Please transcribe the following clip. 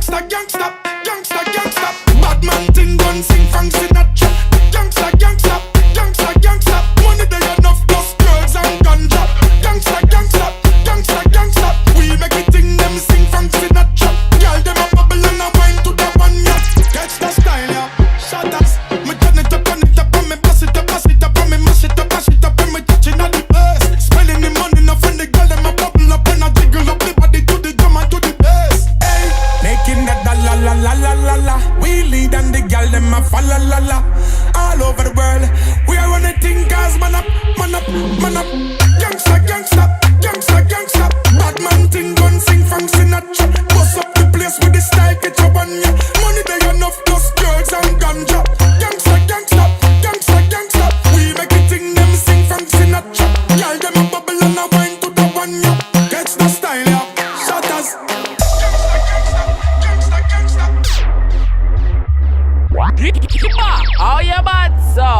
Gangsta, gangsta, gangsta, gangsta. Bad man thing gun sing Frank Sinatra. Gangsta, gangsta, gangsta, gangsta. Money they enough plus girls and ganja. Gangsta, gangsta, gangsta, gangsta. We make it thing them sing Frank Sinatra. Girl them a bubble and a wine to the one yeah. Catch the style yeah. Shut up. Me turn it up and me bust it up and me mash it up and me touching at the bass. Spending the money enough and the girl them a bubble up and a jiggle up the body to the drum and to the bass. Hey, making that la la la la la la. We lead and the girl them a follow la la. All over the world, we are running things cause man up, man up, man up. Gangsta, gangsta, gangsta, gangsta. Bad man thing gun sing Frank Sinatra. Bust up the place with the style, get your one yeah. Money they enough plus girls and ganja. Gangsta, gangsta, gangsta, gangsta. We make it thing them sing Frank Sinatra. Girl them a bubble and a wine to the one yeah. Catch the style yeah. Shutters. Kybba, how you bad so?